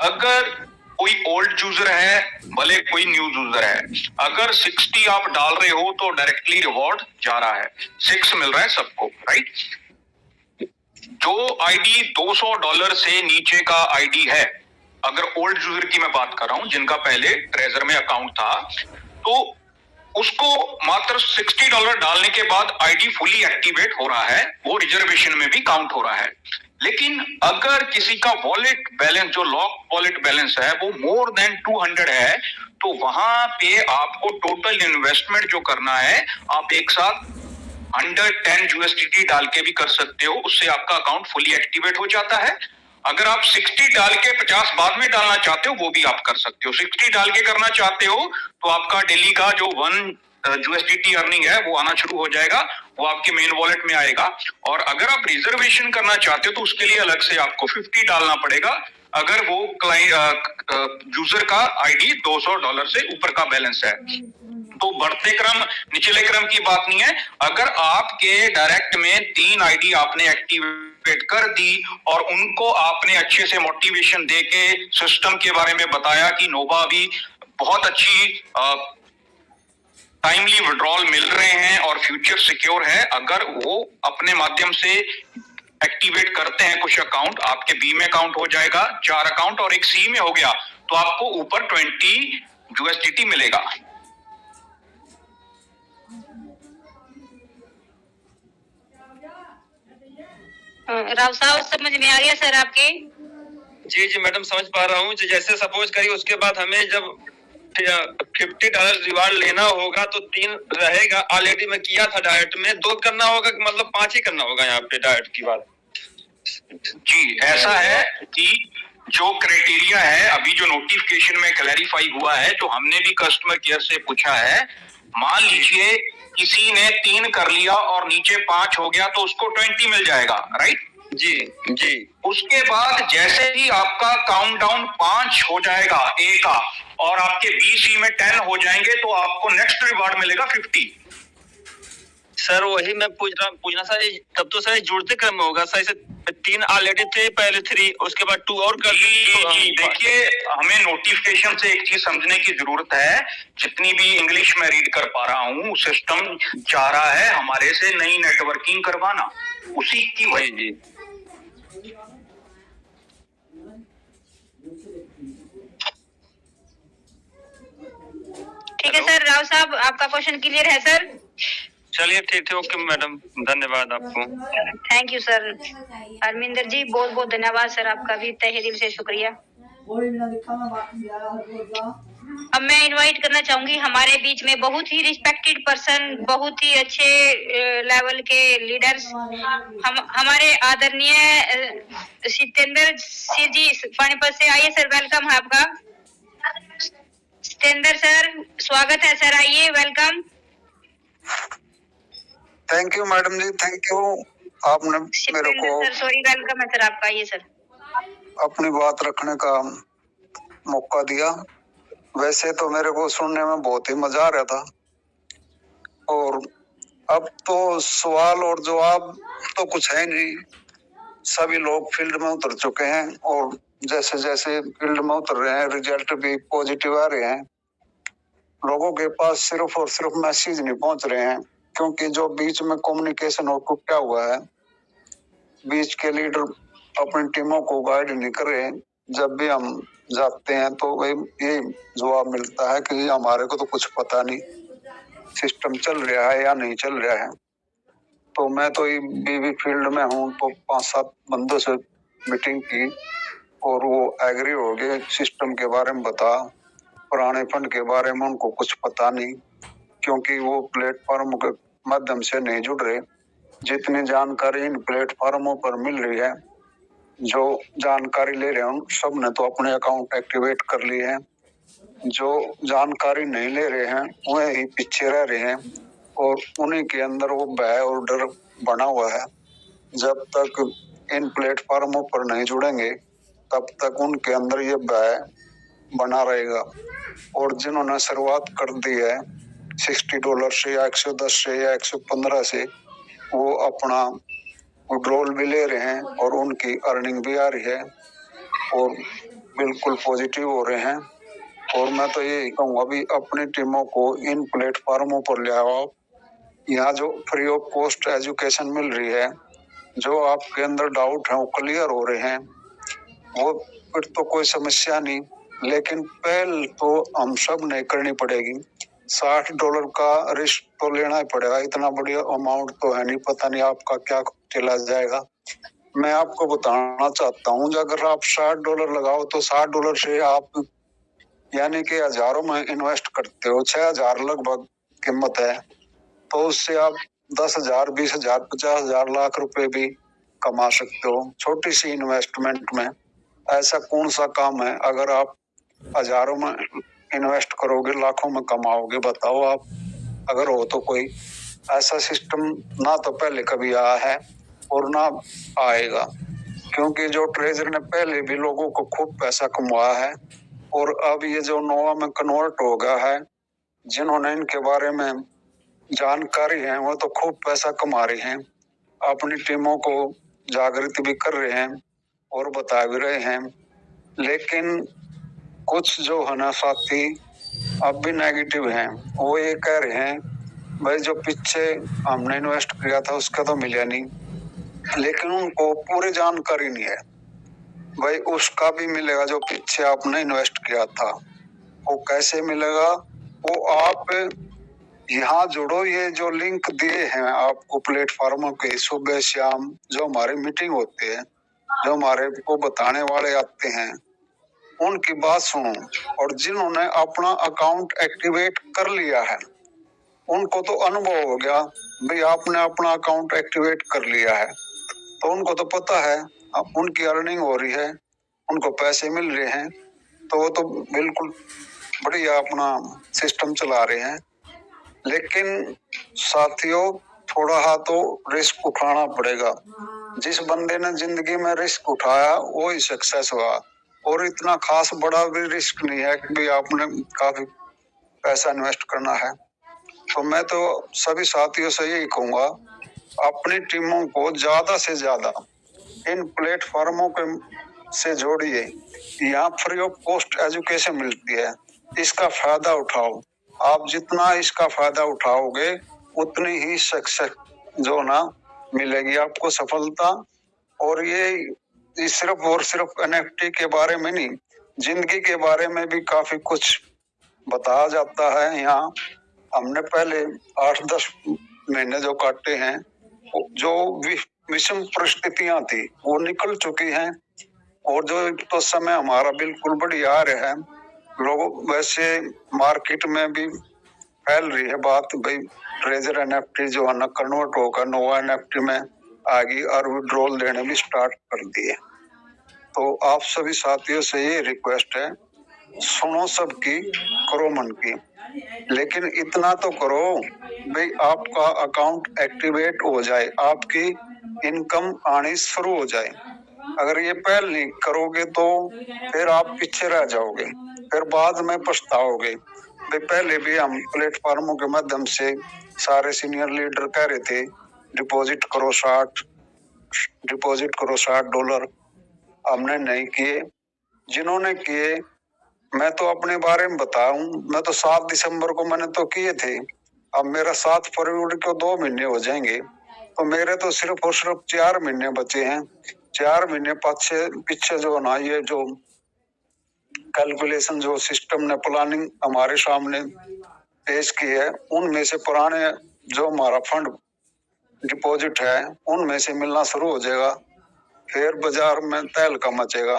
अगर कोई old user है, भले कोई न्यू यूजर है, अगर 60 आप डाल रहे हो तो डायरेक्टली रिवॉर्ड जा रहा है, 6 मिल रहा है सबको, राइट। जो आईडी $200 से नीचे का आईडी है, अगर ओल्ड यूजर की मैं बात कर रहा हूं जिनका पहले ट्रेजर में अकाउंट था, तो उसको मात्र $60 डालने के बाद आईडी फुली एक्टिवेट हो रहा है, वो रिजर्वेशन में भी काउंट हो रहा है। लेकिन अगर किसी का वॉलेट बैलेंस, जो लॉक वॉलेट बैलेंस है, वो मोर देन 200 है, तो वहां पे आपको टोटल इन्वेस्टमेंट जो करना है, आप एक साथ अंडर 10 USDT डाल के भी कर सकते हो, उससे आपका अकाउंट फुली एक्टिवेट हो जाता है। अगर आप 60 डाल के 50 बाद में डालना चाहते हो, वो भी आप कर सकते हो। 60 डाल के करना चाहते हो तो आपका डेली का जो 1 USDT अर्निंग है वो आना शुरू हो जाएगा, वो आपके मेन वॉलेट में आएगा। और अगर आप रिजर्वेशन करना चाहते हो तो उसके लिए अलग से आपको 50 डालना पड़ेगा, अगर वो क्लाइंट यूजर का आईडी $200 से ऊपर का बैलेंस है। तो बढ़ते क्रम निचले क्रम की बात नहीं है। अगर आपके डायरेक्ट में 3 आईडी आपने एक्टिवेट कर दी और उनको आपने अच्छे से मोटिवेशन देके सिस्टम के बारे में बताया कि नोवा भी बहुत अच्छी टाइमली विड्रॉल मिल रहे हैं और फ्यूचर सिक्योर है, अगर वो अपने माध्यम से एक्टिवेट करते हैं कुछ अकाउंट, आपके बी में अकाउंट हो जाएगा, 4 अकाउंट और एक सी में हो गया, तो आपको ऊपर 20 USDT मिलेगा। राव साहब समझ में आ रही है सर आपके? जी मैडम समझ पा रहा हूँ। जैसे सपोज करिए उसके बाद हमें जब $50 रिवार्ड लेना होगा तो 3 रहेगा, ऑलरेडी मैं किया था डायरेक्ट में, 2 करना होगा कि मतलब 5 ही करना होगा यहाँ पे डायरेक्ट की बात? जी ऐसा है कि जो क्राइटेरिया है अभी जो नोटिफिकेशन में क्लैरिफाई हुआ है, जो हमने भी कस्टमर केयर से पूछा है, मान लीजिए किसी ने 3 कर लिया और नीचे 5 हो गया तो उसको 20 मिल जाएगा, राइट? जी। उसके बाद जैसे ही आपका काउंटडाउन 5 हो जाएगा ए का और आपके बी सी में 10 हो जाएंगे तो आपको नेक्स्ट रिवार्ड मिलेगा 50। सर वही मैं पूछना सर, तब तो सर जुड़ते क्रम में होगा सर, 3 ऑलरेडी थे, पहले 3 उसके बाद 2 और कर देखिए हमें नोटिफिकेशन से एक चीज समझने की जरूरत है, जितनी भी इंग्लिश में रीड कर पा रहा हूँ, सिस्टम चाह रहा है हमारे से नई नेटवर्किंग करवाना, उसी की वजह जी। ठीक है सर, राव साहब आपका क्वेश्चन क्लियर है सर? चलिए ठीक है, ओके मैडम, धन्यवाद आपको। Thank you sir. Arvinder ji बहुत बहुत धन्यवाद सर, आपका भी तहे दिल से शुक्रिया। अब मैं इनवाइट करना चाहूंगी हमारे बीच में बहुत ही रिस्पेक्टेड पर्सन, बहुत ही अच्छे लेवल के लीडर्स, हमारे आदरणीय सितेंद्र सिंह जी पानीपत से। आइए सर, वेलकम है आपका। सितेंद्र सर स्वागत है सर, आइए, welcome. Thank you madam ji, thank you, आपने मेरे को सर सॉरी, वेलकम है सर आपका, आइए सर, अपनी बात रखने का मौका दिया। वैसे तो मेरे को सुनने में बहुत ही मजा आ रहा था, और अब तो सवाल और जवाब तो कुछ है नहीं, सभी लोग फील्ड में उतर चुके हैं और जैसे जैसे फील्ड में उतर रहे हैं रिजल्ट भी पॉजिटिव आ रहे हैं। लोगों के पास सिर्फ और सिर्फ मैसेज नहीं पहुंच रहे हैं, क्योंकि जो बीच में कम्युनिकेशन और टूटा हुआ है, बीच के लीडर अपनी टीमों को गाइड नहीं कर रहे। जब भी हम जाते हैं तो ये जवाब मिलता है कि हमारे को तो कुछ पता नहीं, सिस्टम चल रहा है या नहीं चल रहा है। तो मैं तो भी फील्ड में हूँ, तो 5-7 बंदों से मीटिंग की और वो एग्री हो गए, सिस्टम के बारे में बता, पुराने फंड के बारे में उनको कुछ पता नहीं, क्योंकि वो प्लेटफॉर्म के माध्यम से नहीं जुड़ रहे। जितनी जानकारी इन प्लेटफॉर्मों पर मिल रही है, जो जानकारी ले रहे हैं सब ने तो अपने अकाउंट एक्टिवेट कर लिए हैं, जो जानकारी नहीं ले रहे हैं वह ही पीछे रह रहे हैं और उन्हीं के अंदर वो भय और डर बना हुआ है। जब तक इन प्लेटफॉर्मों पर नहीं जुड़ेंगे तब तक उनके अंदर ये भय बना रहेगा। और जिन्होंने शुरुआत कर दी है $60 से या 110 से या 115 से, वो अपना विड्रॉल भी ले रहे हैं और उनकी अर्निंग भी आ रही है। और बिल्कुल पॉजिटिव हो रहे हैं। और मैं तो यही कहूँगा भी अपनी टीमों को इन प्लेटफॉर्मों पर ले आओ। यहाँ जो फ्री ऑफ कॉस्ट एजुकेशन मिल रही है, जो आपके अंदर डाउट है वो क्लियर हो रहे हैं, वो फिर तो कोई समस्या नहीं। लेकिन पहल तो हम सब नहीं करनी पड़ेगी। $60 का रिस्क तो लेना ही पड़ेगा। इतना बड़ी अमाउंट तो है नहीं, पता नहीं आपका क्या चला जाएगा। मैं आपको बताना चाहता हूँ, अगर आप $60 लगाओ तो $60 से आप यानी कि हजारों में इन्वेस्ट करते हो, 6,000 लगभग कीमत है, तो उससे आप 10,000, 20,000, 50,000, लाख रुपए भी कमा सकते हो छोटी सी इन्वेस्टमेंट में। ऐसा कौन सा काम है अगर आप हजारों में इन्वेस्ट करोगे लाखों में कमाओगे? बताओ आप। अगर हो तो कोई ऐसा सिस्टम ना तो पहले कभी आया है और ना आएगा, क्योंकि जो ट्रेजर ने पहले भी लोगों को खूब पैसा कमाया है। और अब ये जो नोवा में कन्वर्ट हो गया है, जिन्होंने इनके बारे में जानकारी है वो तो खूब पैसा कमा रहे हैं, अपनी टीमों को जागृत भी कर रहे हैं और बता भी रहे हैं। लेकिन कुछ जो है ना साथी अब भी नेगेटिव हैं, वो ये कह रहे हैं भाई जो पीछे हमने इन्वेस्ट किया था उसका तो मिला नहीं, लेकिन उनको पूरी जानकारी नहीं है भाई उसका भी मिलेगा जो पीछे आपने इन्वेस्ट किया था। वो कैसे मिलेगा? वो आप यहाँ जुड़ो, ये जो लिंक दिए हैं आपको प्लेटफॉर्मों के सुबह शाम जो हमारी मीटिंग होती है, जो हमारे को बताने वाले आते हैं, उनकी बात सुनो। और जिन्होंने अपना अकाउंट एक्टिवेट कर लिया है उनको तो अनुभव हो गया भाई आपने अपना अकाउंट एक्टिवेट कर लिया है, तो उनको तो पता है अब उनकी अर्निंग हो रही है, उनको पैसे मिल रहे हैं, तो वो तो बिल्कुल बढ़िया अपना सिस्टम चला रहे हैं। लेकिन साथियों थोड़ा हाँ तो रिस्क उठाना पड़ेगा। जिस बंदे ने जिंदगी में रिस्क उठाया वो ही सक्सेस हुआ। और इतना खास बड़ा भी रिस्क नहीं है कि भाई आपने काफी पैसा इन्वेस्ट करना है। तो मैं तो सभी साथियों से यही कहूंगा, अपनी टीमों को ज्यादा से ज्यादा इन प्लेटफॉर्मों के से जोड़िए। यहाँ फ्री ऑफ कॉस्ट एजुकेशन मिलती है, इसका फायदा उठाओ। आप जितना इसका फायदा उठाओगे उतनी ही सक्सेस जो ना मिलेगी आपको सफलता। और ये सिर्फ और सिर्फ NFT के बारे में नहीं, जिंदगी के बारे में भी काफी कुछ बताया जाता है। यहाँ हमने पहले 8-10 महीने जो काटे हैं, जो विषम परिस्थितियां थी वो निकल चुकी हैं, और जो तो समय हमारा बिल्कुल बढ़िया आ रहा है। लोगों वैसे मार्केट में भी फैल रही है बात भाई ट्रेजर NFT जो है ना कन्वर्ट होकर नोवा NFT में आ गई और विड्रॉल देने भी स्टार्ट कर दिए। तो आप सभी साथियों से ये रिक्वेस्ट है, सुनो सबकी, करो मन की, लेकिन इतना तो करो भाई आपका अकाउंट एक्टिवेट हो जाए, आपकी इनकम आनी शुरू हो जाए। अगर ये पहल नहीं करोगे तो फिर आप पीछे रह जाओगे, फिर बाद में पछताओगे। भाई पहले भी हम प्लेटफॉर्मों के माध्यम से सारे सीनियर लीडर कह रहे थे डिपॉजिट करो $60, हमने नहीं किए। जिन्होंने किए, मैं तो अपने बारे में बताऊं, मैं तो 7 दिसंबर को मैंने तो किए थे। अब मेरा 7 फरवरी को 2 महीने हो जाएंगे, तो मेरे तो सिर्फ और सिर्फ 4 महीने बचे हैं। 4 महीने पीछे जो ना ये जो कैलकुलेशन जो सिस्टम ने प्लानिंग हमारे सामने पेश की है, उनमें से पुराने जो हमारा फंड डिपॉजिट है उनमें से मिलना शुरू हो जाएगा, फिर बाजार में तहलका मचेगा।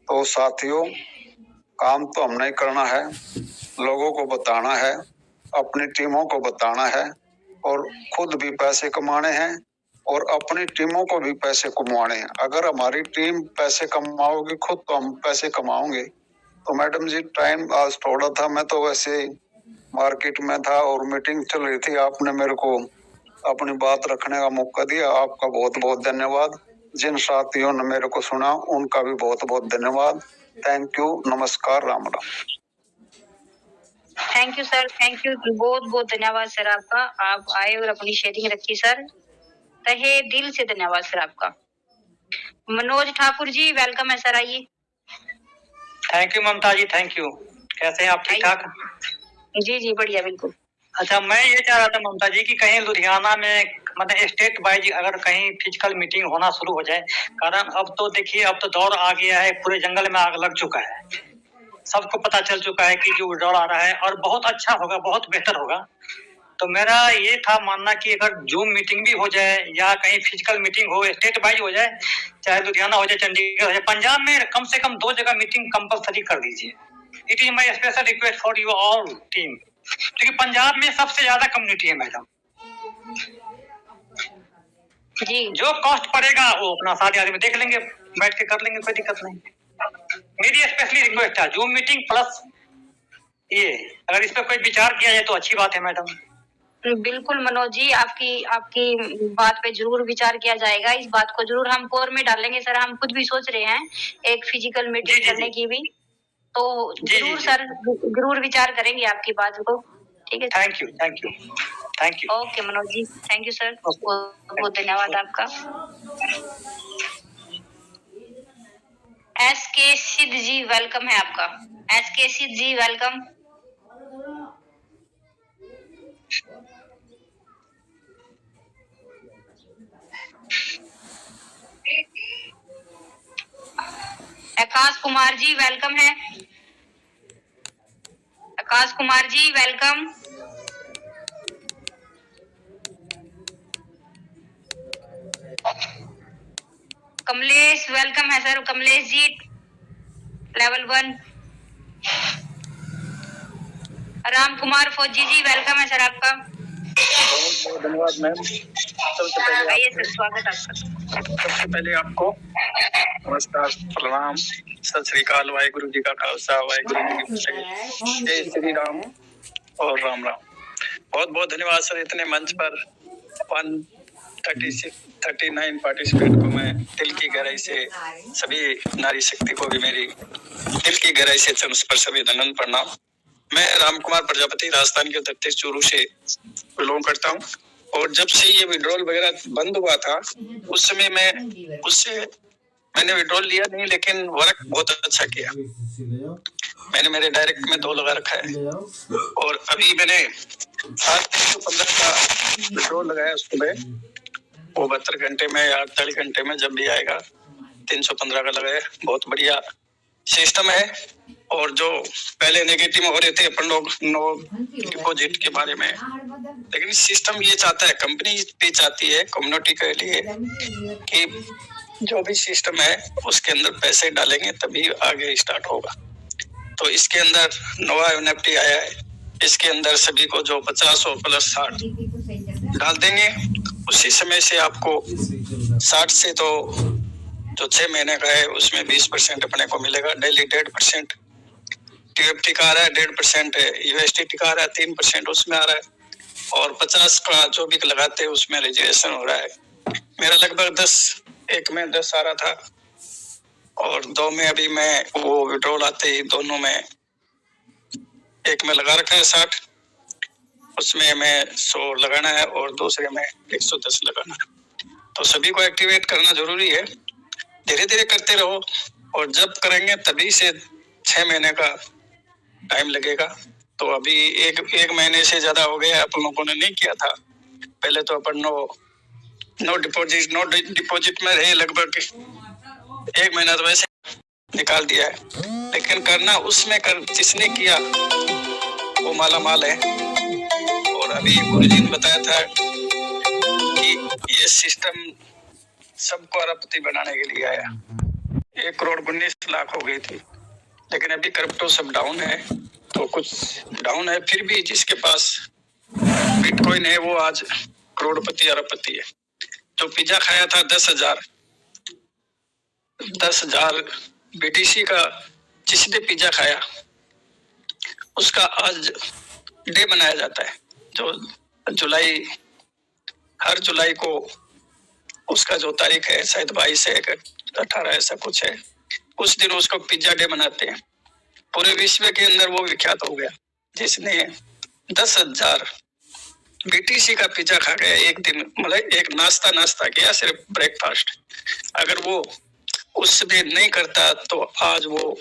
तो साथियों काम तो हमने ही करना है, लोगों को बताना है, अपनी टीमों को बताना है, और खुद भी पैसे कमाने हैं और अपनी टीमों को भी पैसे कमाने हैं। अगर हमारी टीम पैसे कमाओगी खुद तो हम पैसे कमाओगे। तो मैडम जी टाइम आज थोड़ा था, मैं तो वैसे मार्केट में था और मीटिंग चल रही थी, आपने मेरे को अपनी बात रखने का मौका दिया, आपका बहुत बहुत धन्यवाद। जिन साथियों ने मेरे को सुना उनका भी बहुत बहुत धन्यवाद। थैंक यू, नमस्कार, Ram Ram. Thank you sir, thank you, बहुत बहुत धन्यवाद सर आपका। आप आए और अपनी शेयरिंग रखी सर, तहे दिल से धन्यवाद सर आपका। मनोज ठाकुर जी वेलकम है सर, आइए। Thank you Mamta ji, thank you. कैसे हैं आप, ठीक ठाक? जी जी बढ़िया बिल्कुल। अच्छा, मैं ये चाह रहा था ममता जी कि कहीं लुधियाना में मतलब स्टेट वाइज अगर कहीं फिजिकल मीटिंग होना शुरू हो जाए, कारण अब तो देखिए अब तो दौर आ गया है, पूरे जंगल में आग लग चुका है, सबको पता चल चुका है कि जो दौर आ रहा है और बहुत अच्छा होगा, बहुत बेहतर होगा। तो मेरा ये था मानना कि अगर जूम मीटिंग भी हो जाए या कहीं फिजिकल मीटिंग हो, स्टेट वाइज हो जाए, चाहे लुधियाना हो जाए, चंडीगढ़ हो जाए, पंजाब में कम से कम 2 जगह मीटिंग कंपलसरी कर दीजिए। It is my special request for you all team, क्योंकि पंजाब में सबसे ज्यादा कम्युनिटी है मैडम जी। जो कॉस्ट पड़ेगा वो अपना सारे आदमी देख लेंगे, बैठ के कर लेंगे, कोई दिक्कत नहीं। मेरी स्पेशली रिक्वेस्ट है जूम मीटिंग प्लस ये, अगर इस पर कोई विचार किया जाए तो अच्छी बात है मैडम। बिल्कुल मनोज जी, आपकी बात पे जरूर विचार किया जाएगा। इस बात को जरूर हम कोर में डालेंगे सर। हम खुद भी सोच रहे हैं एक फिजिकल मीटिंग करने की भी, तो जरूर सर जरूर विचार करेंगे आपकी बात को। ठीक है, thank you, thank you, thank you. Okay Manoj ji, thank you sir, बहुत बहुत धन्यवाद आपका। SK सिद्ध जी वेलकम है आपका। SK सिद्ध जी वेलकम। आकाश कुमार जी वेलकम है। आकाश कुमार जी वेलकम। कमलेश वेलकम है सर। कमलेश जी लेवल 1। राम कुमार फौजी जी वेलकम है सर आपका। बहुत बहुत धन्यवाद मैम। सर स्वागत आपका। सबसे पहले आपको नमस्कार, प्रणाम, सत श्री अकाल, वाहिगुरु जी का खालसा, वाहिगुरु जी की फतेह, जय श्री राम और राम राम। बहुत बहुत धन्यवाद सर। इतने मंच पर 139 पार्टिसिपेंट को मैं दिल की गहराई से, सभी नारी शक्ति को भी मेरी दिल की गहराई से चरण स्पर्श अभिनंदन प्रणाम। मैं राम कुमार प्रजापति राजस्थान के उत्तर चूरू से बिलोंग करता हूँ, और जब से ये विड्रॉल वगैरह बंद हुआ था उस समय मैंने विड्रॉल लिया नहीं, लेकिन वर्क बहुत अच्छा किया। मैंने मेरे डायरेक्ट में 2 लगा रखा है, और अभी मैंने आज 315 का विड्रॉल लगाया सुबह, वो 72 घंटे में या 48 घंटे में जब भी आएगा 315 का लगाया। बहुत बढ़िया सिस्टम है। और जो पहले नेगेटिव हो रहे थे अपन लोग नो डिपॉजिट के बारे में, लेकिन सिस्टम ये चाहता है, कंपनी भी चाहती है कम्युनिटी के लिए कि जो भी सिस्टम है उसके अंदर पैसे डालेंगे तभी आगे स्टार्ट होगा। तो इसके अंदर नवा NFT आया है, इसके अंदर सभी को जो 50 और प्लस 60 डाल देंगे, उसी समय से आपको 60 से तो जो 6 महीने का है उसमें 20% अपने को मिलेगा डेली। 1.5% TFT का आ रहा है, 1.5% USDT का आ रहा है, 3% उसमें आ रहा है, और 50 का जो भी लगाते हैं उसमें रिजर्वेशन हो रहा है। मेरा लगभग 1 में 10 आ रहा था, और 2 में अभी मैं वो विड्रॉल आते ही दोनों में, एक में लगा रखा है 60, उसमें मैं 100 लगाना है और दूसरे में 110 लगाना है। तो सभी को एक्टिवेट करना जरूरी है, धीरे धीरे करते रहो, और जब करेंगे तभी से 6 महीने का टाइम लगेगा। तो अभी एक महीने से ज्यादा हो गया, अपन लोगों ने नहीं किया था। पहले तो अपन नो डिपॉजिट में रहे, लगभग 1 महीना तो वैसे निकाल दिया है, लेकिन करना उसमें जिसने किया वो माला माल है। और अभी गुरुजी ने बताया था कि ये सिस्टम सबको अरबपति बनाने के लिए आया। 1,19,00,000 हो गई थी, लेकिन अभी क्रिप्टो सब डाउन है, तो कुछ डाउन है, फिर भी जिसके पास बिटकॉइन है वो आज करोड़पति अरबपति है। जो पिज्जा खाया था 10,000 BTC का, जिसने पिज्जा खाया उसका आज डे मनाया जाता है, जो हर जुलाई को उसका जो तारीख है, शायद 22 है 18 ऐसा कुछ है, उस दिन उसको पिज्जा डे मनाते हैं। पूरे विश्व के अंदर वो विख्यात हो गया, जिसने 10,000 BTC का पिज्जा खा गया एक दिन, मतलब एक नाश्ता किया, सिर्फ ब्रेकफास्ट। अगर वो उस दिन नहीं करता तो आज वो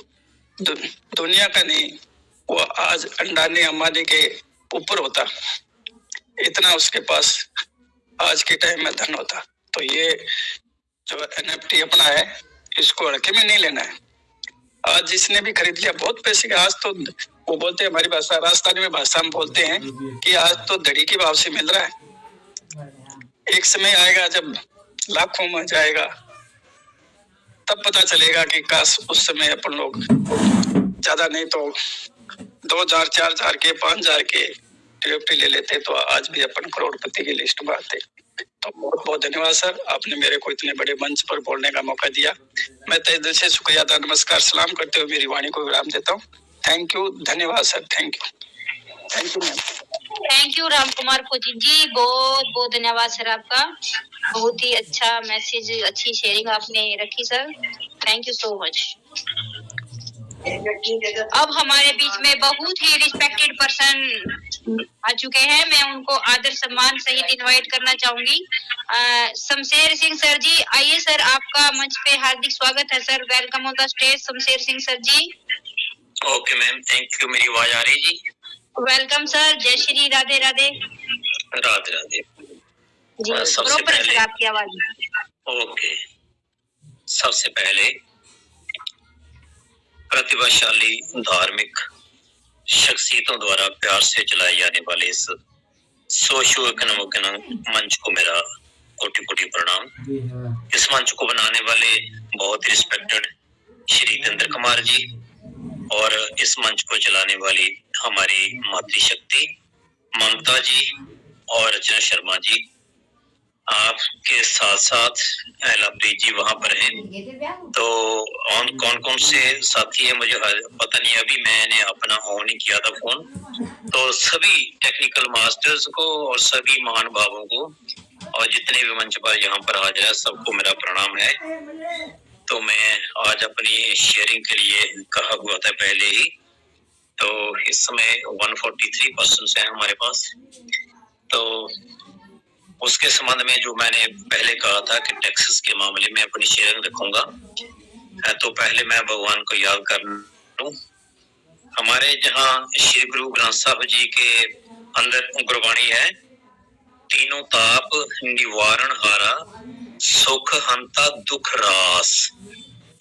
दुनिया का नहीं, वो आज अंडानी अंबानी के ऊपर होता, इतना उसके पास आज के टाइम में धन होता। तो ये जो NFT अपना है, इसको हल्के में नहीं लेना है। आज जिसने भी खरीद लिया बहुत पैसे का, आज तो वो बोलते हैं, हमारी भाषा राजस्थानी में भाषा में बोलते हैं कि आज तो धड़ी के भाव से मिल रहा है। एक समय आएगा जब लाखों में जाएगा, तब पता चलेगा कि काश उस समय अपन लोग ज्यादा नहीं तो 2,000 4,000 के 5,000 के NFT ले लेते, तो आज भी अपन करोड़पति की लिस्ट में आते। तो बहुत बहुत धन्यवाद सर, आपने मेरे को इतने बड़े मंच पर बोलने का मौका दिया। मैं तहे दिल से शुक्रिया अदा, नमस्कार सलाम करते हुए मेरी वाणी को विराम देता हूँ। थैंक यू, धन्यवाद sir, thank you ma'am. Thank you Ram Kumar Kochin ji, बहुत बहुत धन्यवाद सर आपका। बहुत ही अच्छा मैसेज, अच्छी शेयरिंग आपने रखी sir, thank you so much. अब हमारे बीच में बहुत ही रिस्पेक्टेड पर्सन आ चुके हैं, मैं उनको आदर सम्मान सहित इनवाइट करना चाहूंगी। शमशेर सिंह सर जी आइए सर, आपका मंच पे हार्दिक स्वागत है sir, welcome on the stage Shamsher Singh sir ji. Okay ma'am, thank you. मेरी आवाज आ रही जी? वेलकम सर, जय श्री राधे राधे। राधे राधे जी, प्रॉपर है सर आपकी आवाज। ओके, सबसे पहले प्रतिभाशाली धार्मिक शख्सियतों द्वारा प्यार से चलाए जाने वाले इस सोशो इकोनॉमिक मंच को मेरा कोटि कोटि प्रणाम। इस मंच को बनाने वाले बहुत रिस्पेक्टेड श्री जितेंद्र कुमार जी और इस मंच को चलाने वाली हमारी मातृशक्ति ममता जी और रचना शर्मा जी, आपके साथ साथ लवप्रीत जी वहां पर हैं। तो कौन कौन से साथी है मुझे पता नहीं, अभी मैंने अपना ऑन ही किया था फोन। तो सभी टेक्निकल मास्टर्स को और सभी महानुभावों को और जितने भी मंच पर यहाँ पर हाजिर है सबको मेरा प्रणाम है। तो मैं आज अपनी शेयरिंग के लिए कहा हुआ था पहले ही, तो इस समय 143 पर्सन्स हैं हमारे पास। तो उसके संबंध में जो मैंने पहले कहा था कि टैक्सेस के मामले में अपनी शेयरिंग रखूंगा, तो पहले मैं भगवान को याद कर लूं। हमारे जहाँ श्री गुरु ग्रंथ साहब जी के अंदर गुरबाणी है, तीनों ताप निवारण हारा सुख हंता दुख रास।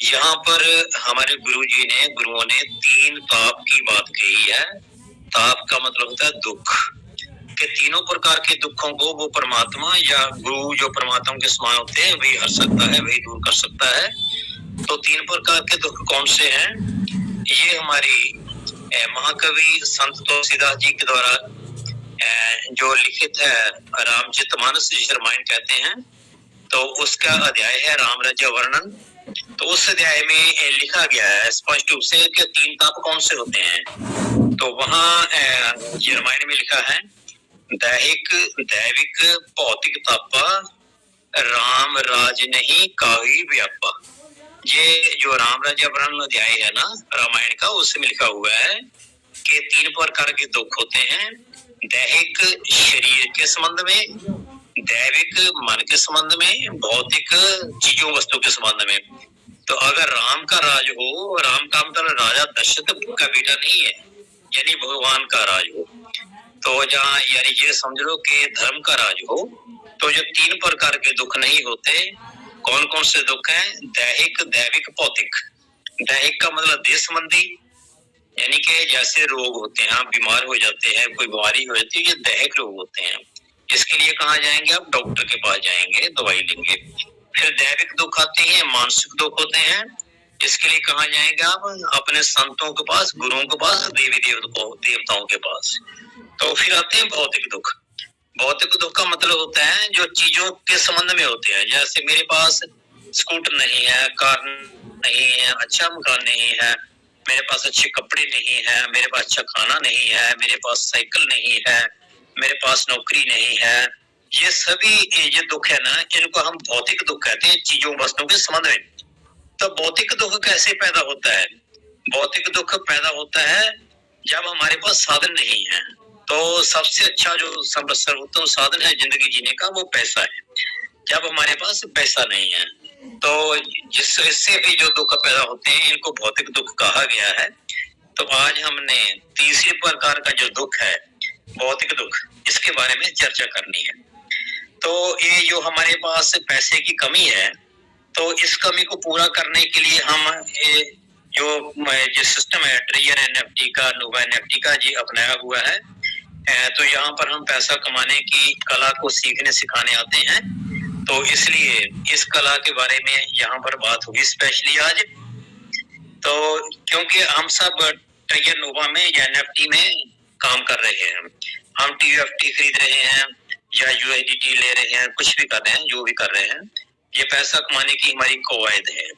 यहाँ पर हमारे गुरुओं ने 3 ताप की बात कही है। ताप का मतलब होता है दुख, के तीनों प्रकार के दुखों को वो परमात्मा या गुरु जो परमात्मा के समान होते हैं वही हर सकता है, वही दूर कर सकता है। तो 3 प्रकार के दुख कौन से हैं? ये हमारी महाकवि संत तुलसीदास जी के द्वारा जो लिखित है रामचरितमानस जिसे रामायण कहते हैं, तो उसका अध्याय है राम राज्य वर्णन। तो उस अध्याय में लिखा गया है स्पष्ट रूप से कि 3 ताप कौन से होते हैं। तो वहाँ रामायण में लिखा है, दैहिक दैविक भौतिक तापा राम राज नहीं काहि व्यापा। ये जो राम राज्य वर्णन अध्याय है ना रामायण का, उसमें लिखा हुआ है कि 3 प्रकार के दुख होते हैं। दैहिक शरीर के संबंध में, दैविक मन के संबंध में, भौतिक चीजों वस्तु के संबंध में। तो अगर राम का राज हो, राम का मतलब राजा दशरथ का बेटा नहीं है, यानी भगवान का राज हो, तो जहाँ यानी ये समझ लो कि धर्म का राज हो, तो जो 3 प्रकार के दुख नहीं होते। कौन कौन से दुख हैं? दैहिक दैविक भौतिक। दैहिक का मतलब देह संबंधी, यानी कि जैसे रोग होते हैं, आप बीमार हो जाते हैं, कोई बीमारी हो जाती है, ये दैहिक रोग होते हैं। इसके लिए कहाँ जाएंगे? आप डॉक्टर के पास जाएंगे, दवाई लेंगे। फिर दैविक दुख आते हैं, मानसिक दुख होते हैं। इसके लिए कहाँ जाएंगे? आप अपने संतों के पास, गुरुओं के पास, देवी देवताओं के पास। तो फिर आते हैं भौतिक दुख। भौतिक दुख का मतलब होता है जो चीजों के संबंध में होते हैं। जैसे मेरे पास स्कूटर नहीं है, कार नहीं है, अच्छा मकान नहीं है, मेरे पास अच्छे कपड़े नहीं है, मेरे पास अच्छा खाना नहीं है, मेरे पास साइकिल नहीं है, मेरे पास नौकरी नहीं है। ये सभी ये दुख है ना, इनको हम भौतिक दुख कहते हैं, चीजों वस्तुओं के संबंध में। तो भौतिक दुख कैसे पैदा होता है? भौतिक दुख पैदा होता है जब हमारे पास साधन नहीं है। तो सबसे अच्छा जो सर्वोत्तम साधन है जिंदगी जीने का, वो पैसा है। जब हमारे पास पैसा नहीं है, तो इससे भी जो दुख पैदा होते हैं इनको भौतिक दुख कहा गया है। तो आज हमने तीसरे प्रकार का जो दुख है, भौतिक दुख, इसके बारे में चर्चा करनी है। तो ये जो हमारे पास पैसे की कमी है, तो इस कमी को पूरा करने के लिए हम जो सिस्टम है ट्रियर एनएफटी का, नोवा एनएफटी का जी अपनाया हुआ है। तो यहाँ पर हम पैसा कमाने की कला को सीखने सिखाने आते हैं। तो इसलिए इस कला के बारे में यहाँ पर बात होगी स्पेशली आज। तो क्योंकि हम सब ट्रिगर नोवा में या एनएफटी में काम कर रहे हैं, हम टीयूएफटी खरीद रहे हैं या यूएसडीटी ले रहे हैं, कुछ भी कर रहे हैं, जो भी कर रहे हैं, ये पैसा कमाने की हमारी कवायद है।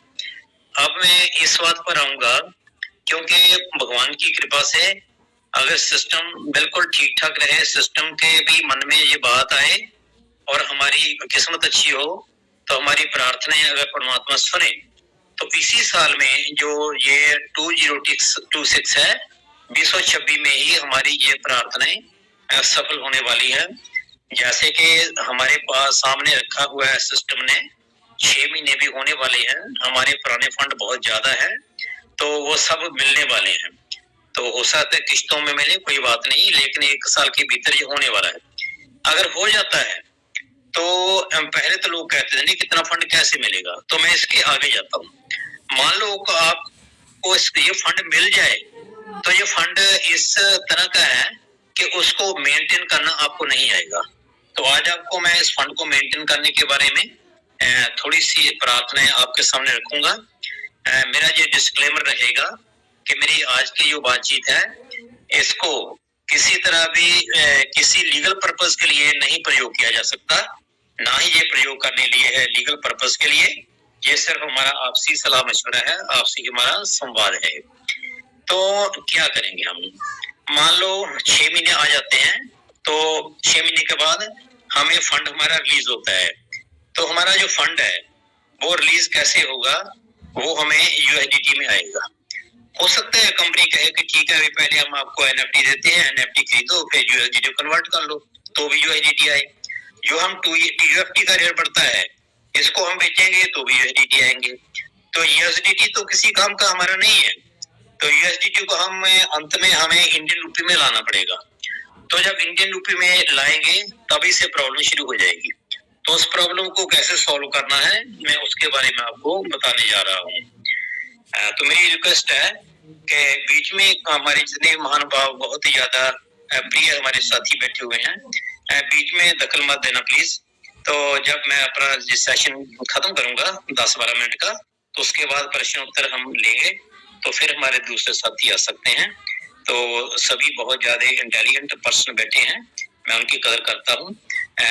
अब मैं इस बात पर आऊंगा, क्योंकि भगवान की कृपा से अगर सिस्टम बिल्कुल ठीक ठाक रहे, सिस्टम के भी मन में ये बात आए और हमारी किस्मत अच्छी हो, तो हमारी प्रार्थनाएं अगर परमात्मा सुने, तो इसी साल में जो ये 2026 है, 2026 में ही हमारी ये प्रार्थनाएं सफल होने वाली है। जैसे कि हमारे पास सामने रखा हुआ है सिस्टम ने, 6 महीने भी होने वाले हैं, हमारे पुराने फंड बहुत ज्यादा है, तो वो सब मिलने वाले हैं। तो हो सकता है किश्तों में मिले, कोई बात नहीं, लेकिन 1 साल के भीतर ये होने वाला है। अगर हो जाता है तो पहले तो लोग कहते थे नहीं कितना फंड कैसे मिलेगा, तो मैं इसके आगे जाता हूँ। मान लो कि आपको ये फंड मिल जाए, तो ये फंड इस तरह का है कि उसको मेंटेन करना आपको नहीं आएगा। तो आज आपको मैं इस फंड को मेंटेन करने के बारे में थोड़ी सी प्रार्थनाएं आपके सामने रखूंगा। मेरा ये डिस्क्लेमर रहेगा कि मेरी आज की जो बातचीत है, इसको किसी तरह भी किसी लीगल पर्पस के लिए नहीं प्रयोग किया जा सकता, ना ही ये प्रयोग करने लिए है लीगल पर्पस के लिए। ये सिर्फ हमारा आपसी सलाह मशवरा है, आपसी हमारा संवाद है। तो क्या करेंगे हम? मान लो 6 महीने आ जाते हैं, तो 6 महीने के बाद हमें फंड हमारा रिलीज होता है। तो हमारा जो फंड है वो रिलीज कैसे होगा, वो हमें यूएसडीटी में आएगा। हो सकता है कंपनी कहे कि ठीक है, पहले हम आपको एनएफटी देते हैं, एनएफटी खरीदो, फिर यूएसडीटी कन्वर्ट कर लो, तो भी यूएसडीटी आए। जो हम टीयूएफटी का रेट बढ़ता है, इसको हम बेचेंगे तो भी यूएसडीटी आएंगे। तो यूएसडीटी तो किसी काम का हमारा नहीं है, तो यूएसडीटी को हम अंत में हमें इंडियन रुपये में लाना पड़ेगा। तो जब इंडियन रुपये में लाएंगे तभी से प्रॉब्लम शुरू हो जाएगी। तो उस प्रॉब्लम को कैसे सॉल्व करना है, मैं उसके बारे में आपको बताने जा रहा हूँ। तो मेरी रिक्वेस्ट है कि बीच में हमारे जितने महानुभाव बहुत ही ज्यादा प्रिय हमारे साथी बैठे हुए हैं, बीच में दखल मत देना प्लीज। तो जब मैं अपना जिस सेशन खत्म करूंगा 10-12 मिनट का, तो उसके बाद प्रश्न उत्तर हम लेंगे, तो फिर हमारे दूसरे साथी आ सकते हैं। तो सभी बहुत ज्यादा इंटेलिजेंट पर्सन बैठे हैं, मैं उनकी कदर करता हूँ,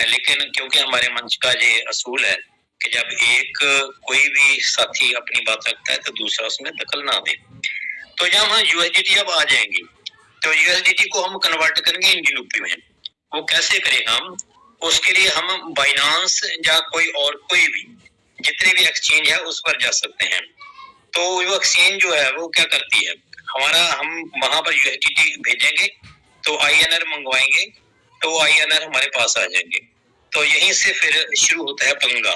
लेकिन क्योंकि हमारे मंच का ये असूल है कि जब एक कोई भी साथी अपनी बात रखता है तो दूसरा उसमें दखल ना दे। तो जब हम यूएसडीटी अब आ जाएंगे, तो यूएसडीटी को हम कन्वर्ट करेंगे इंडियन रुपये में। वो कैसे करें हम? उसके लिए हम बाइनांस या कोई भी जितने भी एक्सचेंज है उस पर जा सकते हैं। तो वो एक्सचेंज जो है वो क्या करती है, हम वहां पर यूएसडीटी भेजेंगे, तो आईएनआर मंगवाएंगे, तो आईएनआर हमारे पास आ जाएंगे। तो यहीं से फिर शुरू होता है पंगा।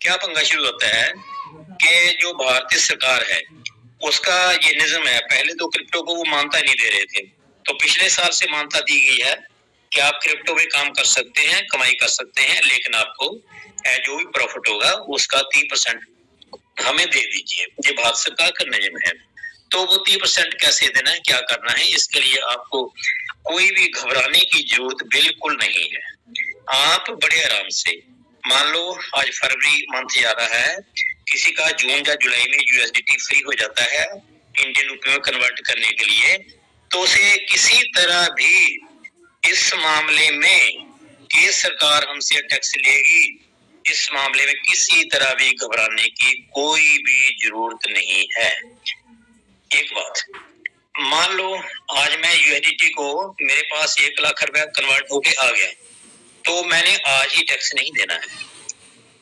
क्या पंगा शुरू होता है कि जो भारतीय सरकार है उसका ये निज़म है, पहले तो क्रिप्टो को वो मान्यता नहीं दे रहे थे, तो पिछले साल से मान्यता दी गई है कि आप क्रिप्टो में काम कर सकते हैं, कमाई कर सकते हैं, लेकिन आपको जो भी प्रॉफिट होगा उसका 30% हमें दे दीजिए। ये भारत सरकार का नियम है। तो वो 30% कैसे देना है, क्या करना है, इसके लिए आपको कोई भी घबराने की जरूरत बिल्कुल नहीं है। आप बड़े आराम से, मान लो आज फरवरी मंथ जा रहा है, किसी का जून या जुलाई में यूएसडीटी फ्री हो जाता है इंडियन रुपये में कन्वर्ट करने के लिए, तो उसे किसी तरह भी इस मामले में कि सरकार हमसे टैक्स लेगी, इस मामले में किसी तरह भी घबराने की कोई भी जरूरत नहीं है। एक बात, मान लो आज मैं यूएसडीटी को, मेरे पास 1 लाख रुपया कन्वर्ट होके आ गया, तो मैंने आज ही टैक्स नहीं देना है,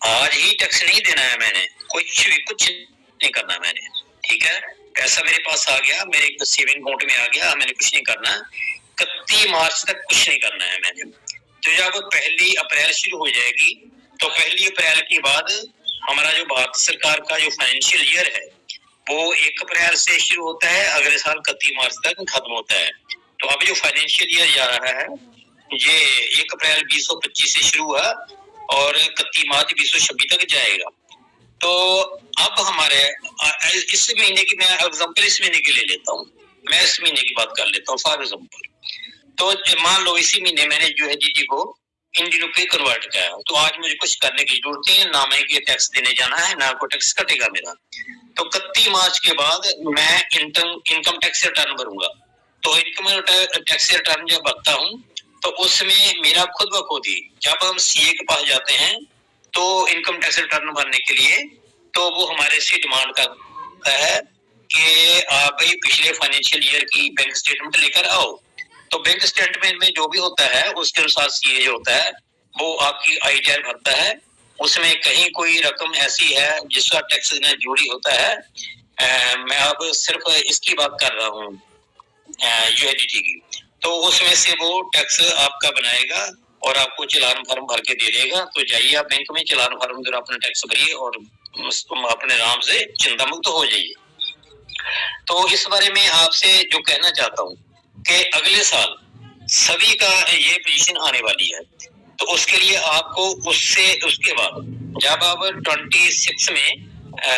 आज ही टैक्स नहीं देना है, मैंने कुछ नहीं करना मैंने, ठीक है। पैसा मेरे पास आ गया, मेरे सेविंग अकाउंट में आ गया, मैंने कुछ नहीं करना, 31 मार्च तक कुछ नहीं करना है मैंने। तो जब 1 अप्रैल शुरू हो जाएगी, तो 1 अप्रैल के बाद हमारा जो भारत सरकार का जो फाइनेंशियल ईयर है वो 1 अप्रैल से शुरू होता है, अगले साल 31 मार्च तक खत्म होता है। तो अब जो फाइनेंशियल ईयर जा रहा है ये 1 अप्रैल 2025 से शुरू हुआ और 31 मार्च 2026 तक जाएगा। तो अब हमारे इस महीने की मैं एग्जाम्पल इस महीने की ले लेता हूँ, मैं इस महीने की बात कर लेता हूँ फॉर एग्जाम्पल। तो मान लो इसी महीने मैंने जो है जीटी को इंडियन रुपये कन्वर्ट किया, तो आज मुझे कुछ करने की जरूरत नहीं है, ना मैं ये टैक्स देने जाना है ना को टैक्स कटेगा मेरा। तो 31 मार्च के बाद मैं इनकम टैक्स रिटर्न भरूंगा। तो इनकम टैक्स रिटर्न जब भरता हूँ तो उसमें मेरा खुद ब खुद ही जब हम सीए के पास जाते हैं तो इनकम टैक्स रिटर्न भरने के लिए, तो वो हमारे से डिमांड करता है कि आप भाई पिछले फाइनेंशियल ईयर की बैंक स्टेटमेंट लेकर आओ। तो बैंक स्टेटमेंट में जो भी होता है उसके अनुसार सीए जो होता है वो आपकी आईटीआर भरता है, उसमें कहीं कोई रकम ऐसी है जिसका टैक्स देना जरूरी होता है। मैं अब सिर्फ इसकी बात कर रहा हूँ यूएडीटी की, तो उसमें से वो टैक्स आपका बनाएगा और आपको चालान फॉर्म भर के दे देगा। तो जाइए आप बैंक में चालान फॉर्म जरा अपना टैक्स भरिए और तुम अपने आराम से चिंता मुक्त हो जाइए। तो इस बारे में आपसे जो कहना चाहता हूँ कि अगले साल सभी का ये पोजीशन आने वाली है, तो उसके लिए आपको उसके बाद जब आप 26 में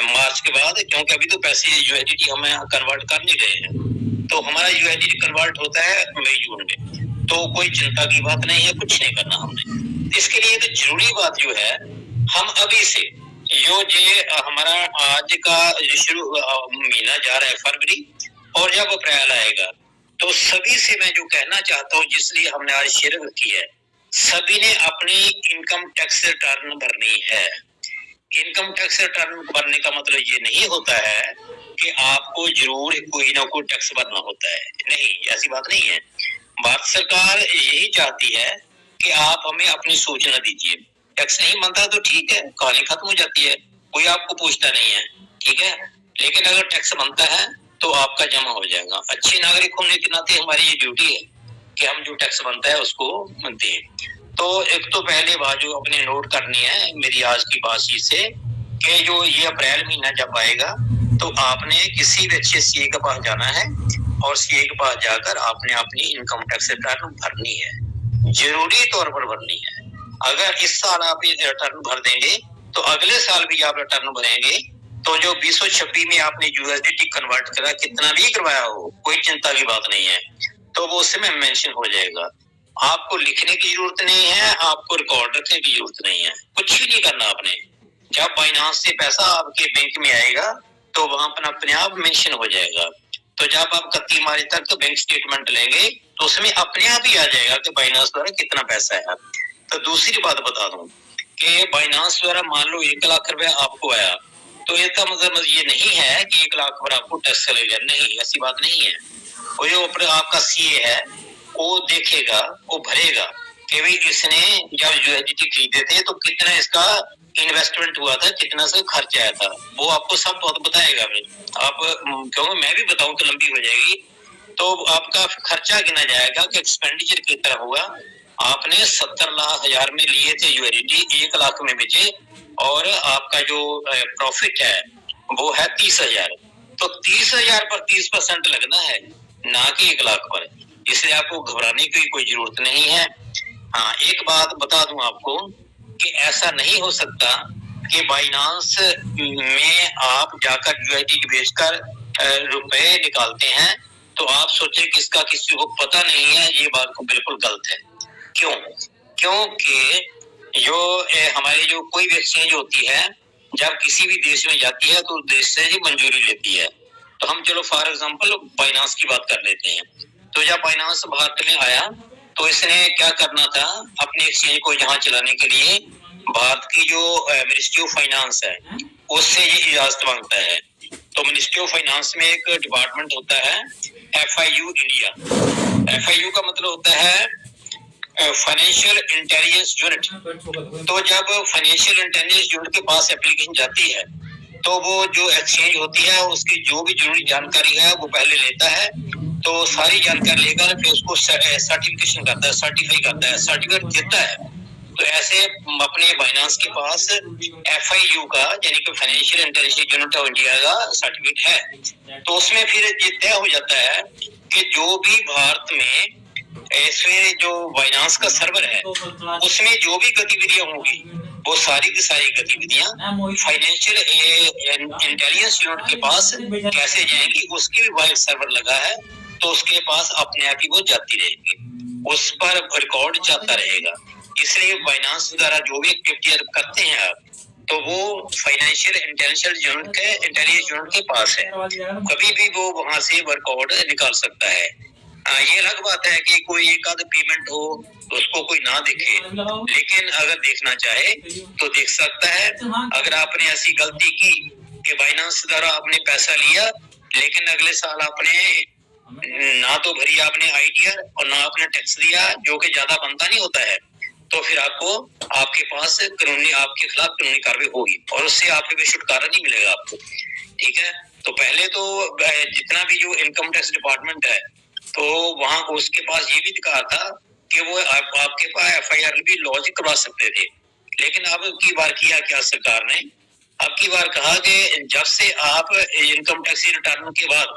मार्च के बाद, क्योंकि अभी तो पैसे यूएसडीटी हमें कन्वर्ट कर नहीं रहे हैं, तो हमारा यूएसडीटी कन्वर्ट होता है मई जून में, तो कोई चिंता की बात नहीं है, कुछ नहीं करना हमने। इसके लिए तो जरूरी बात जो है हम अभी से ये हमारा आज का शुरू महीना जा रहा है फरवरी, और जब अप्रैल आएगा तो सभी से मैं जो कहना चाहता हूँ जिसलिए हमने आज शेयर की है, सभी ने अपनी इनकम टैक्स रिटर्न भरनी है। इनकम टैक्स रिटर्न भरने का मतलब ये नहीं होता है कि आपको जरूर कोई ना कोई टैक्स भरना होता है, नहीं, ऐसी बात नहीं है। भारत सरकार यही चाहती है कि आप हमें अपनी सूचना दीजिए। टैक्स नहीं बनता तो ठीक है, कहानी खत्म हो जाती है, कोई आपको पूछता नहीं है, ठीक है। लेकिन अगर टैक्स बनता है तो आपका जमा हो जाएगा। अच्छे नागरिक होने के नाते हमारी ये ड्यूटी है कि हम जो टैक्स बनता है उसको दें। तो एक तो पहले बात जो अपने नोट करनी है मेरी आज की बातचीत से, कि जो ये अप्रैल महीना जब आएगा तो आपने किसी भी अच्छे सीए के पास जाना है और सीए के पास जाकर आपने अपनी इनकम टैक्स रिटर्न भरनी है, जरूरी तौर पर भरनी है। अगर इस साल आप ये रिटर्न भर देंगे तो अगले साल भी आप रिटर्न भरेंगे, तो जो 2026 में आपने यूएसडीटी कन्वर्ट करा, कितना भी करवाया हो, कोई चिंता की बात नहीं है, तो वो उसमें मेंशन हो जाएगा। आपको लिखने की जरूरत नहीं है, आपको रिकॉर्ड रखने की जरूरत नहीं है, कुछ भी नहीं करना आपने। जब बाइनांस से पैसा आपके बैंक में आएगा तो वहां पर अपने आप मेंशन हो जाएगा। तो जब आप 31 मार्च तक बैंक स्टेटमेंट लेंगे तो उसमें अपने आप ही आ जाएगा कि बाइनांस द्वारा कितना पैसा है। तो दूसरी बात बता दूं कि बाइनांस द्वारा मान लो 1 लाख रुपया आपको आया, तो इसका मतलब ये नहीं है कि 1 लाख पर आपको टैक्स लगेगा, नहीं, ऐसी बात नहीं है। वो जो आपका सीए है वो देखेगा, वो भरेगा कि भाई इसने जब यूएसडीटी खरीदे थे तो कितना इसका इन्वेस्टमेंट हुआ था, कितना से खर्च आया था, वो आपको सब बहुत बताएगा। आप क्योंकि मैं भी बताऊं तो लंबी हो जाएगी, तो आपका खर्चा गिना जाएगा कि एक्सपेंडिचर कितना हुआ। आपने 70,000 में लिए थे यूएसडीटी, 1 लाख में बेचे, और आपका जो प्रॉफिट है वो है 30,000, तो 30,000 पर 30% लगना है, ना कि 1 लाख पर। इसलिए आपको घबराने की कोई जरूरत नहीं है। हाँ, एक बात बता दूं आपको कि ऐसा नहीं हो सकता कि बाइनांस में आप जाकर यूएसडीटी बेचकर रुपए निकालते हैं तो आप सोचे कि इसका किसी को पता नहीं है, ये बात को बिल्कुल गलत है। क्यों? क्योंकि जो हमारी जो कोई भी एक्सचेंज होती है जब किसी भी देश में जाती है तो देश से ही मंजूरी लेती है। तो हम चलो फॉर एग्जांपल बाइनांस की बात कर लेते हैं। तो जब बाइनांस भारत में आया तो इसने क्या करना था, अपने एक्सचेंज को यहाँ चलाने के लिए भारत की जो मिनिस्ट्री ऑफ फाइनेंस है उससे ये इजाजत मांगता है। तो मिनिस्ट्री ऑफ फाइनेंस में एक डिपार्टमेंट होता है FIU इंडिया। FIU का मतलब होता है फाइनेंशियल इंटेलिजेंस यूनिट। तो जब फाइनेंशियल इंटेलिजेंस यूनिट के पास एप्लीकेशन जाती है तो वो जो एक्सचेंज होती है उसकी जो भी जरूरी जानकारी है वो पहले लेता है, तो सारी जानकारी लेकर फिर उसको सर्टिफिकेशन करता है, सर्टिफाई करता है, सर्टिफिकेट देता है। तो ऐसे अपने बाइनांस के पास FIU का यानी कि financial intelligence unit of India का सर्टिफिकेट है। तो उसमें फिर ये तय हो जाता है कि जो भी भारत में ऐसे जो बाइनांस का सर्वर है उसमें जो भी गतिविधियां होंगी वो सारी की सारी गतिविधियां फाइनेंशियल इंटेलिजेंस यूनिट के पास कैसे जाएंगी, उसकी भी वाइड सर्वर लगा है, तो उसके पास अपने आप ही वो जाती रहेगी, उस पर रिकॉर्ड जाता रहेगा। इसलिए बाइनांस द्वारा जो भी एक्टिविटी करते हैं आप, तो वो फाइनेंशियल इंटेलिजेंस यूनिट के पास है, कभी भी वो वहां से रिकॉर्ड निकाल सकता है। ये अलग बात है कि कोई एक आध पेमेंट हो तो उसको कोई ना देखे, लेकिन अगर देखना चाहे तो देख सकता है। अगर आपने ऐसी गलती की कि बाइनांस द्वारा आपने पैसा लिया लेकिन अगले साल आपने ना तो भरी आपने ITR और ना आपने टैक्स दिया, जो कि ज्यादा बनता नहीं होता है, तो फिर आपके पास आपके खिलाफ कानूनी कार्रवाई होगी और उससे आपके भी छुटकारा नहीं मिलेगा आपको। ठीक है, तो पहले तो जितना भी जो इनकम टैक्स डिपार्टमेंट है तो वहां उसके पास ये भी दिखा था कि वो आपके पास FIR भी लॉन्च करवा सकते थे, लेकिन अब की बार किया क्या सरकार ने, अब की बार कहा कि जब से आप इनकम टैक्स रिटर्न के बाद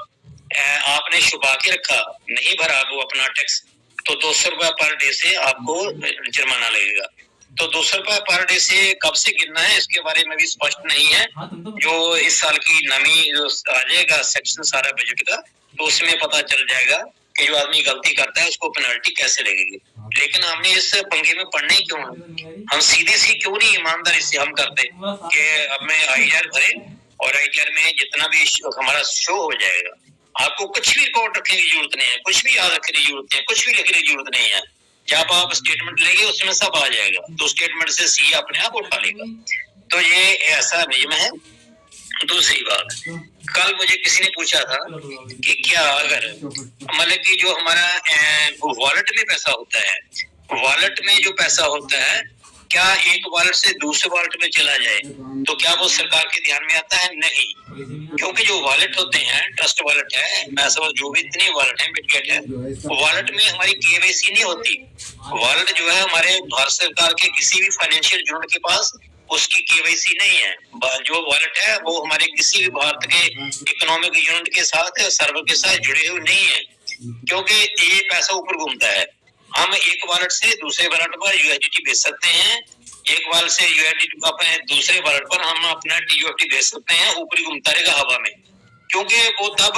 आपने छुपा के रखा, नहीं भरा वो अपना टैक्स, तो 200 रुपए पर डे से आपको जुर्माना लगेगा। तो 200 रुपए पर डे से कब से गिनना है इसके बारे में भी स्पष्ट नहीं है। जो इस साल की नमी जो आ जाएगा सेक्शन सारा बजट का, तो उसमें पता चल जाएगा कि जो आदमी गलती करता है उसको पेनल्टी कैसे लगेगी। लेकिन हमने इस पंगे में पढ़ना ही क्यों है? हम सीधे सी क्यों नहीं ईमानदारी से हम करते कि अब मैं ITR भरे और ITR में जितना भी हमारा शो हो जाएगा, आपको कुछ भी रिकॉर्ड रखने की जरूरत नहीं है, कुछ भी याद रखने की जरूरत नहीं है, कुछ भी लिखने की जरूरत नहीं है। जब आप स्टेटमेंट लेंगे उसमें सब आ जाएगा, तो स्टेटमेंट से CA अपने आप उठा लेगा। तो ये ऐसा नियम है। दूसरी बात, कल मुझे किसी ने पूछा था कि क्या अगर मतलब कि जो हमारा वॉलेट में पैसा होता है, वॉलेट में जो पैसा होता है, क्या एक वॉलेट से दूसरे वॉलेट में चला जाए तो क्या वो सरकार के ध्यान में आता है? नहीं, क्योंकि जो वॉलेट होते हैं, ट्रस्ट वॉलेट है, पैसा जो भी इतने वॉलेट है, बिटगेट है, वॉलेट में हमारी KYC नहीं होती। वॉलेट जो है हमारे भारत सरकार के किसी भी फाइनेंशियल यूनिट के पास उसकी KYC नहीं है। जो वॉलेट है वो हमारे किसी भी भारत के इकोनॉमिक यूनिट के साथ सर्वर के साथ जुड़े हुए नहीं है, क्योंकि ये पैसा ऊपर घूमता है। हम एक वॉलेट से दूसरे वॉलेट पर USDT भेज सकते हैं, एक वॉलेट से USDT अपने दूसरे वॉलेट पर हम अपना TUSD भेज सकते हैं, ऊपरी घूमता रहेगा हवा में, क्योंकि वो तब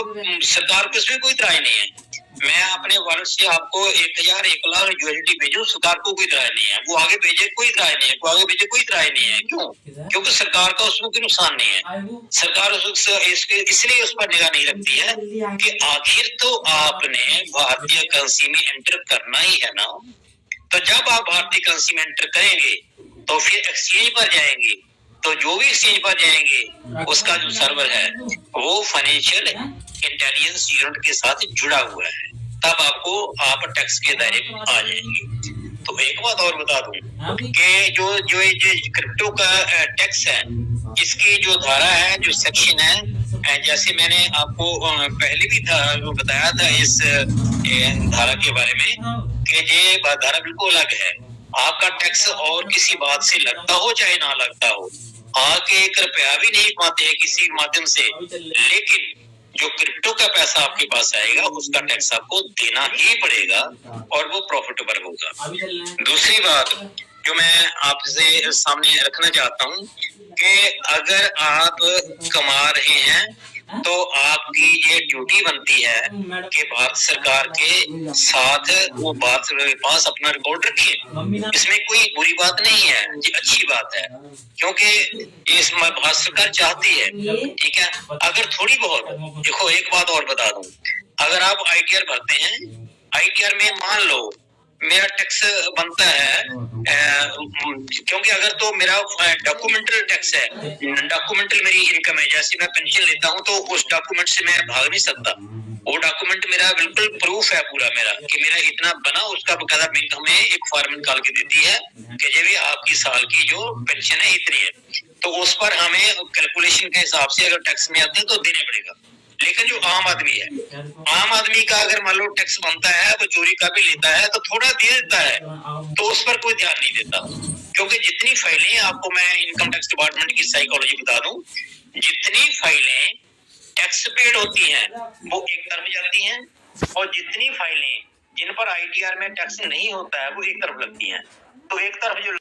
सरकार को इसमें कोई इतराज नहीं है। मैं अपने वॉलेट से आपको 1000 1 लाख USDT भेजूं, सरकार को कोई इतराज नहीं है, वो आगे भेजे कोई इतराज नहीं है, वो आगे भेजे कोई इतराज नहीं है। क्यों? क्योंकि सरकार का उसमें कोई नुकसान नहीं है। सरकार इसलिए उस पर निगाह नहीं रखती है कि आखिर तो आपने भारतीय करेंसी में एंटर करना ही है ना। तो जब आप भारतीय करेंसी में एंटर करेंगे तो फिर एक्सचेंज पर जाएंगे, तो जो भी एक्सचेंज पर जाएंगे उसका जो सर्वर है वो फाइनेंशियल इंटेलिजेंस यूनिट के साथ जुड़ा हुआ है, तब आप टैक्स के दायरे में आ जाएंगे। तो एक बात और बता दूं कि जो क्रिप्टो का टैक्स है, इसकी जो धारा है, जो सेक्शन है, जैसे मैंने आपको पहले भी बताया था इस धारा के बारे में कि ये धारा बिल्कुल अलग है। आपका टैक्स और किसी बात से लगता हो चाहे ना लगता हो, आके कृपया भी नहीं पाते हैं किसी माध्यम से, लेकिन जो क्रिप्टो का पैसा आपके पास आएगा उसका टैक्स आपको देना ही पड़ेगा और वो प्रॉफिटेबल होगा। दूसरी बात जो मैं आपसे सामने रखना चाहता हूँ कि अगर आप कमा रहे हैं तो आपकी ये ड्यूटी बनती है कि भारत सरकार के साथ वो भारत सरकार के पास अपना रिकॉर्ड रखें। इसमें कोई बुरी बात नहीं है, ये अच्छी बात है, क्योंकि इस भारत सरकार चाहती है। ठीक है, अगर थोड़ी बहुत देखो, एक बात और बता दूं, अगर आप ITR भरते हैं, ITR में मान लो मेरा टैक्स बनता है, क्योंकि अगर तो मेरा डॉक्यूमेंटल टैक्स है, डॉक्यूमेंटल मेरी इनकम है, जैसे मैं पेंशन लेता हूं तो उस डॉक्यूमेंट से मैं भाग नहीं सकता। वो डॉक्यूमेंट मेरा बिल्कुल प्रूफ है पूरा मेरा कि मेरा इतना बना, उसका बकायदा बैंक हमें एक फॉर्म निकाल के देती है कि जब भी आपकी साल की जो पेंशन है इतनी है, तो उस पर हमें कैलकुलेशन के हिसाब से अगर टैक्स में आते हैं तो देने पड़ेगा। लेकिन जो आम आदमी है, आम आदमी का अगर मान लो टैक्स बनता है, वो चोरी का भी लेता है तो थोड़ा दे देता है, तो उस पर कोई ध्यान नहीं देता। क्योंकि जितनी फाइलें, आपको मैं इनकम टैक्स डिपार्टमेंट की साइकोलॉजी बता दूं, जितनी फाइलें टैक्स पेड होती हैं वो एक तरफ जाती हैं, और जितनी फाइलें जिन पर ITR में टैक्स नहीं होता है वो एक तरफ लगती हैं। तो एक तरफ जो